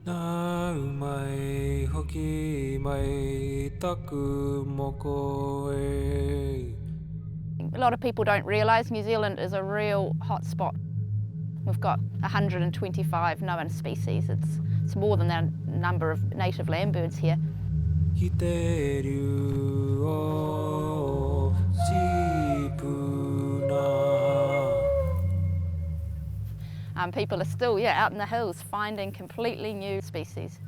Nau mai hoki mai taku moko e. A lot of people don't realise New Zealand is a real hot spot. We've got 125 known species. It's more than the number of native land birds here. Ki te riu o Tipuna. People are still, out in the hills finding completely new species.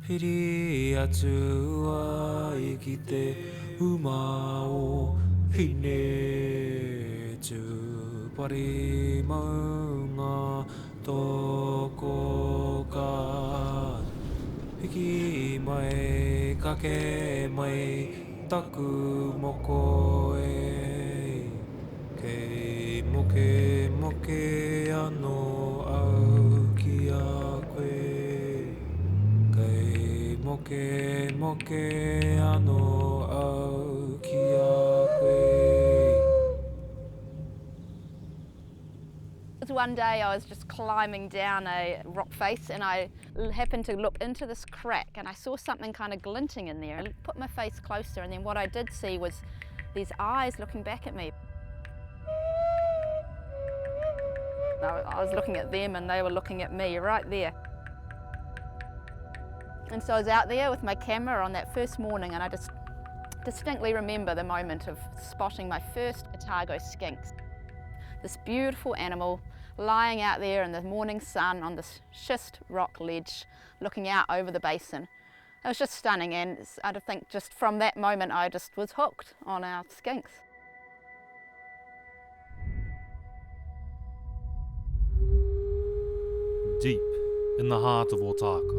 Piri atu ai ki te uma o hine tu pari maunga toko ka. Hiki mai kake mai taku moko e. Kei moke moke ano au ki a koe. Kei moke moke ano au ki a koe. One day I was just climbing down a rock face and I happened to look into this crack and I saw something kind of glinting in there. I put my face closer and then what I did see was these eyes looking back at me. I was looking at them and they were looking at me right there. And so I was out there with my camera on that first morning and I just distinctly remember the moment of spotting my first Otago skinks. This beautiful animal lying out there in the morning sun on this schist rock ledge looking out over the basin. It was just stunning and I think just from that moment I just was hooked on our skinks. Deep in the heart of Otago,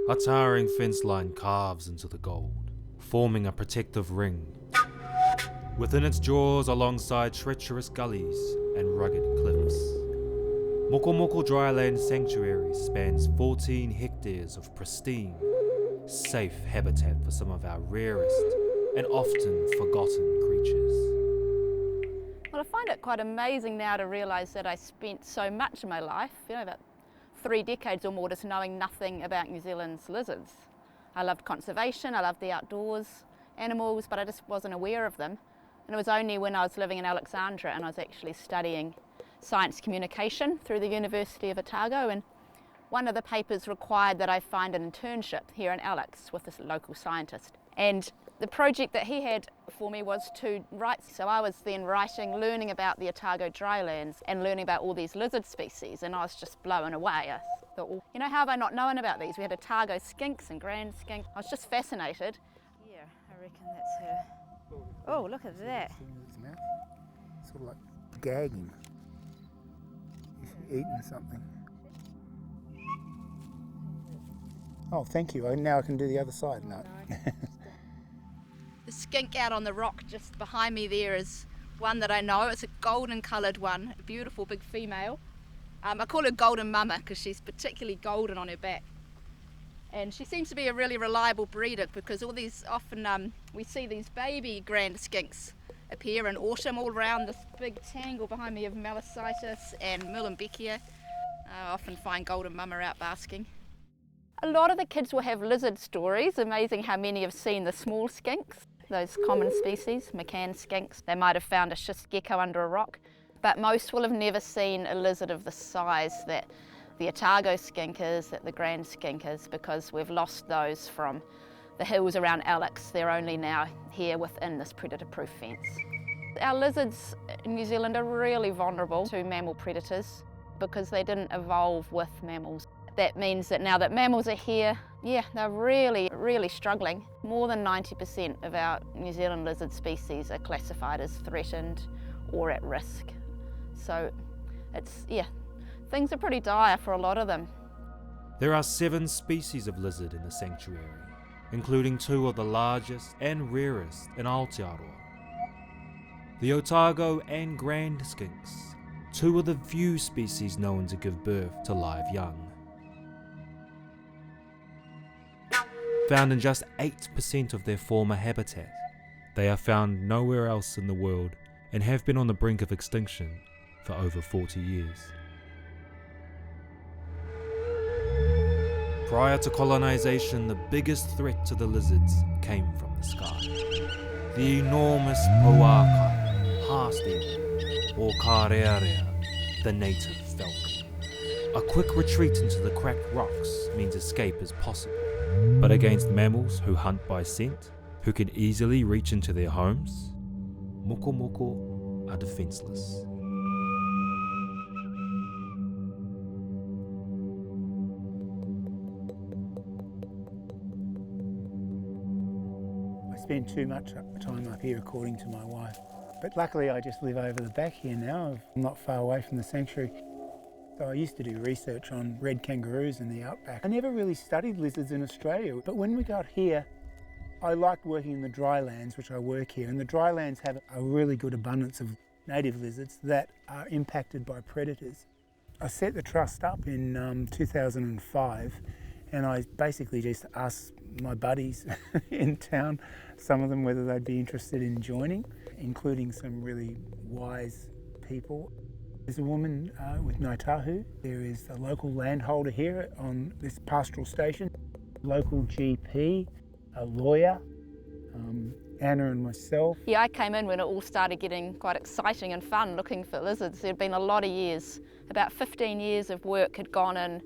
a towering fence line carves into the gold, forming a protective ring. Within its jaws, alongside treacherous gullies and rugged cliffs, MOKOMOKO Dryland Sanctuary spans 14 hectares of pristine, safe habitat for some of our rarest and often forgotten creatures. Well, I find it quite amazing now to realise that I spent so much of my life, about 3 decades or more, just knowing nothing about New Zealand's lizards. I loved conservation, I loved the outdoors, animals, but I just wasn't aware of them. And it was only when I was living in Alexandria and I was actually studying science communication through the University of Otago, and one of the papers required that I find an internship here in Alex with this local scientist. And the project that he had for me was to write, so I was then learning about the Otago drylands and learning about all these lizard species, and I was just blown away. I thought, well, how have I not known about these? We had Otago skinks and grand skink. I was just fascinated. Yeah, I reckon that's her. Oh, look at that. His mouth. Sort of like gagging. He's eating something. Oh, thank you. Now I can do the other side. No. The skink out on the rock just behind me there is one that I know. It's a golden coloured one, a beautiful big female. I call her Golden Mama because she's particularly golden on her back. And she seems to be a really reliable breeder because all these often we see these baby grand skinks appear in autumn all around this big tangle behind me of Malicitus and Mullumbeckia. I often find Golden Mama out basking. A lot of the kids will have lizard stories. Amazing how many have seen the small skinks, those common species, McCann skinks. They might have found a schist gecko under a rock, but most will have never seen a lizard of the size that the Otago skink is, that the grand skink is, because we've lost those from the hills around Alex. They're only now here within this predator-proof fence. Our lizards in New Zealand are really vulnerable to mammal predators because they didn't evolve with mammals. That means that now that mammals are here, they're really, really struggling. More than 90% of our New Zealand lizard species are classified as threatened or at risk. So it's, things are pretty dire for a lot of them. There are 7 species of lizard in the sanctuary, including 2 of the largest and rarest in Aotearoa. The Otago and grand skinks, 2 of the few species known to give birth to live young. Found in just 8% of their former habitat, they are found nowhere else in the world and have been on the brink of extinction for over 40 years. Prior to colonization, the biggest threat to the lizards came from the sky. The enormous poaka, half eagle, or karearea, the native falcon. A quick retreat into the cracked rocks means escape is possible. But against mammals who hunt by scent, who can easily reach into their homes, MOKOMOKO are defenseless. I spend too much time up here according to my wife. But luckily I just live over the back here now. I'm not far away from the sanctuary. So I used to do research on red kangaroos in the outback. I never really studied lizards in Australia, but when we got here, I liked working in the drylands, which I work here, and the drylands have a really good abundance of native lizards that are impacted by predators. I set the trust up in 2005, and I basically just asked my buddies in town, some of them whether they'd be interested in joining, including some really wise people. There's a woman with Ngāi. There is a local landholder here on this pastoral station, local GP, a lawyer, Anna and myself. Yeah, I came in when it all started getting quite exciting and fun looking for lizards. There'd been a lot of years, about 15 years of work had gone in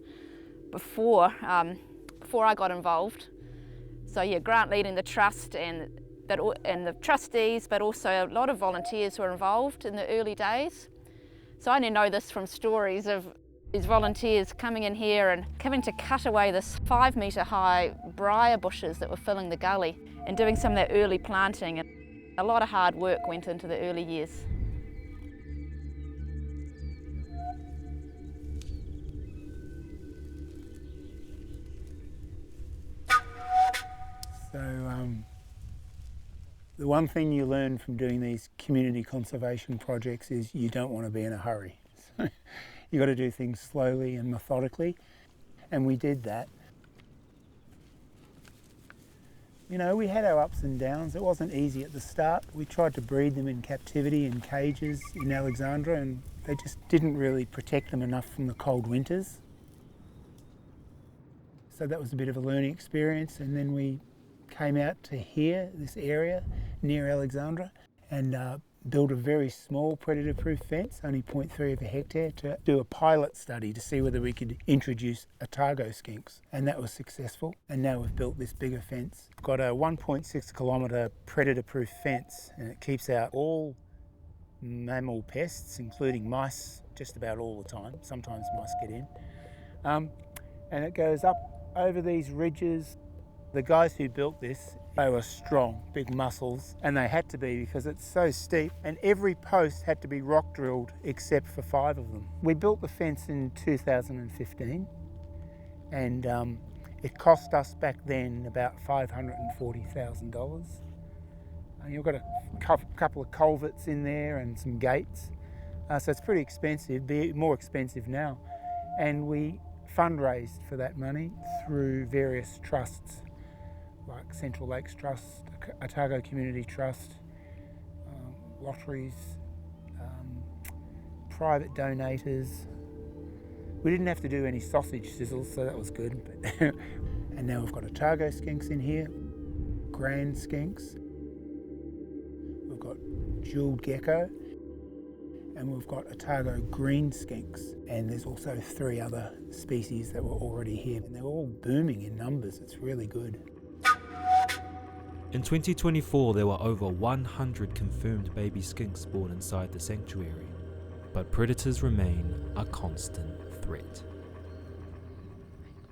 before I got involved. So yeah, Grant leading the trust and the trustees, but also a lot of volunteers were involved in the early days. So I only know this from stories of these volunteers coming in here and having to cut away this 5 metre high briar bushes that were filling the gully and doing some of that early planting. And a lot of hard work went into the early years. So the one thing you learn from doing these community conservation projects is you don't want to be in a hurry. So you've got to do things slowly and methodically, and we did that. You know, we had our ups and downs. It wasn't easy at the start. We tried to breed them in captivity in cages in Alexandra, and they just didn't really protect them enough from the cold winters. So that was a bit of a learning experience, and then we came out to here, this area near Alexandra, and built a very small predator-proof fence, only 0.3 of a hectare, to do a pilot study to see whether we could introduce Otago skinks, and that was successful. And now we've built this bigger fence. We've got a 1.6 kilometre predator-proof fence, and it keeps out all mammal pests, including mice, just about all the time. Sometimes mice get in. And it goes up over these ridges. The guys who built this, they were strong, big muscles, and they had to be because it's so steep, and every post had to be rock drilled except for 5 of them. We built the fence in 2015, and it cost us back then about $540,000. And you've got a couple of culverts in there and some gates, so it's pretty expensive, be more expensive now. And we fundraised for that money through various trusts, like Central Lakes Trust, Otago Community Trust, lotteries, private donators. We didn't have to do any sausage sizzles, so that was good. And now we've got Otago skinks in here, grand skinks. We've got jeweled gecko, and we've got Otago green skinks. And there's also 3 other species that were already here, and they're all booming in numbers. It's really good. In 2024, there were over 100 confirmed baby skinks born inside the sanctuary, but predators remain a constant threat.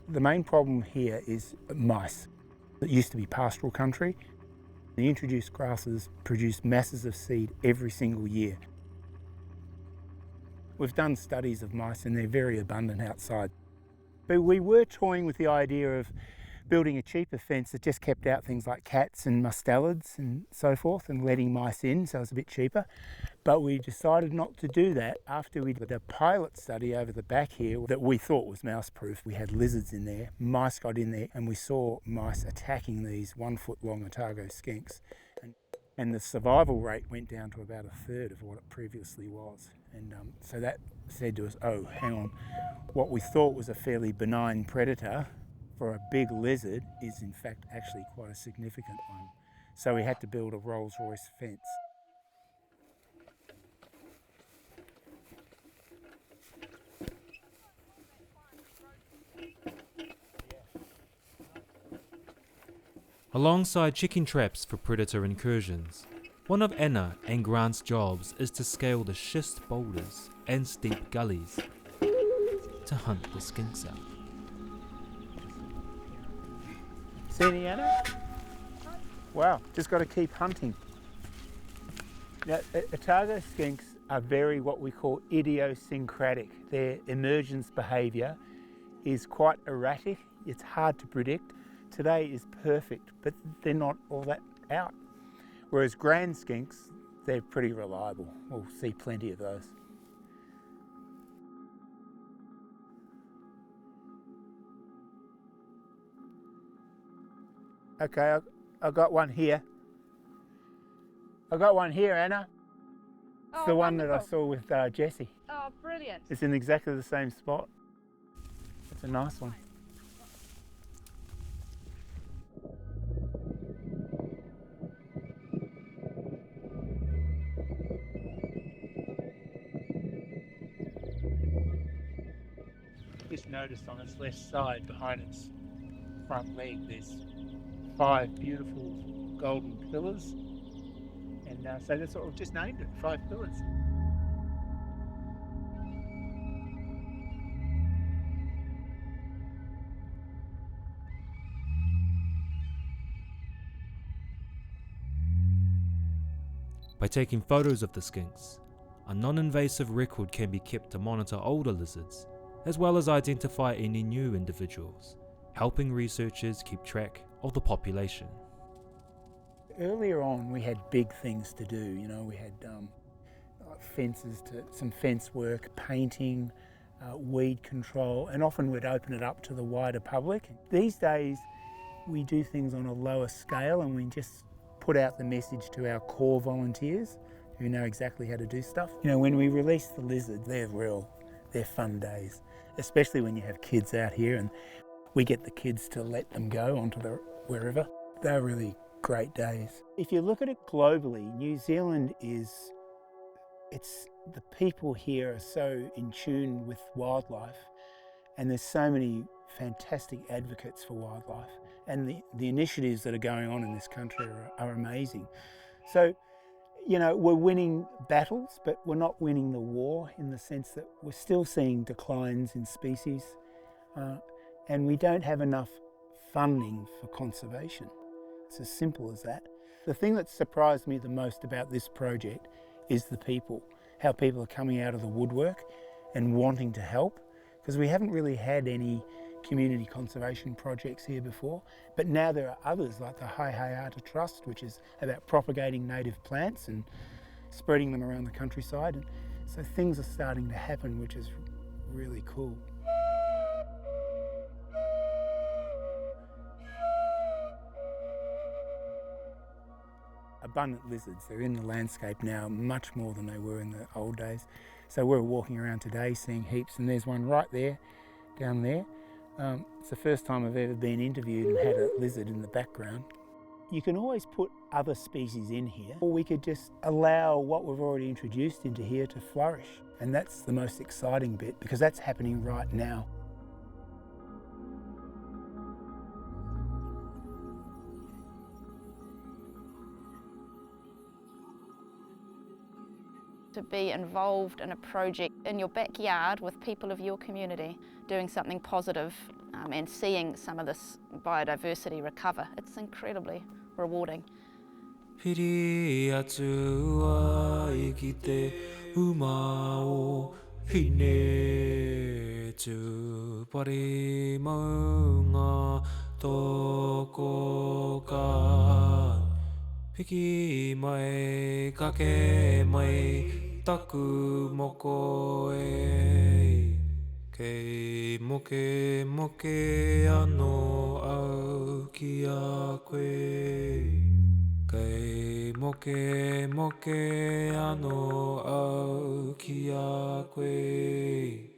The main problem here is mice. It used to be pastoral country. The introduced grasses produce masses of seed every single year. We've done studies of mice and they're very abundant outside. But we were toying with the idea of building a cheaper fence that just kept out things like cats and mustelids and so forth, and letting mice in, so it's a bit cheaper. But we decided not to do that after we did a pilot study over the back here that we thought was mouse-proof. We had lizards in there, mice got in there, and we saw mice attacking these 1-foot-long Otago skinks. And the survival rate went down to about 1/3 of what it previously was. And so that said to us, oh, hang on, what we thought was a fairly benign predator for a big lizard is in fact actually quite a significant one. So we had to build a Rolls-Royce fence. Alongside chicken traps for predator incursions, one of Anna and Grant's jobs is to scale the schist boulders and steep gullies to hunt the skinks out. See any, Anna? Wow, just got to keep hunting. Now, Otago skinks are very what we call idiosyncratic. Their emergence behaviour is quite erratic. It's hard to predict. Today is perfect, but they're not all that out. Whereas grand skinks, they're pretty reliable. We'll see plenty of those. Okay, I've got one here. I've got one here, Anna. It's the one that I saw with Jessie. Oh, brilliant. It's in exactly the same spot. It's a nice one. Just noticed on its left side, behind its front leg, there's 5 beautiful golden pillars. And so that's what we've just named it, 5 pillars. By taking photos of the skinks, a non-invasive record can be kept to monitor older lizards, as well as identify any new individuals, helping researchers keep track of the population. Earlier on, we had big things to do. You know, we had fences, some fence work, painting, weed control, and often we'd open it up to the wider public. These days, we do things on a lower scale, and we just put out the message to our core volunteers who know exactly how to do stuff. You know, when we release the lizards, they're fun days, especially when you have kids out here and we get the kids to let them go onto the wherever. They're really great days. If you look at it globally, New Zealand the people here are so in tune with wildlife, and there's so many fantastic advocates for wildlife, and the initiatives that are going on in this country are amazing. So, you know, we're winning battles, but we're not winning the war, in the sense that we're still seeing declines in species, and we don't have enough funding for conservation. It's as simple as that. The thing that surprised me the most about this project is the people, how people are coming out of the woodwork and wanting to help, because we haven't really had any community conservation projects here before, but now there are others like the Hayata Trust, which is about propagating native plants and spreading them around the countryside. And so things are starting to happen, which is really cool. Abundant lizards, they're in the landscape now much more than they were in the old days. So we're walking around today seeing heaps, and there's one right there, down there. It's the first time I've ever been interviewed and had a lizard in the background. You can always put other species in here, or we could just allow what we've already introduced into here to flourish. And that's the most exciting bit, because that's happening right now. To be involved in a project in your backyard with people of your community, doing something positive and seeing some of this biodiversity recover. It's incredibly rewarding. Piri atu wa ikite uma o hine tu pari maunga toko ka piki mai kake mai taku moko e kei moke moke ano au ki a koe kei moke moke ano au ki a koe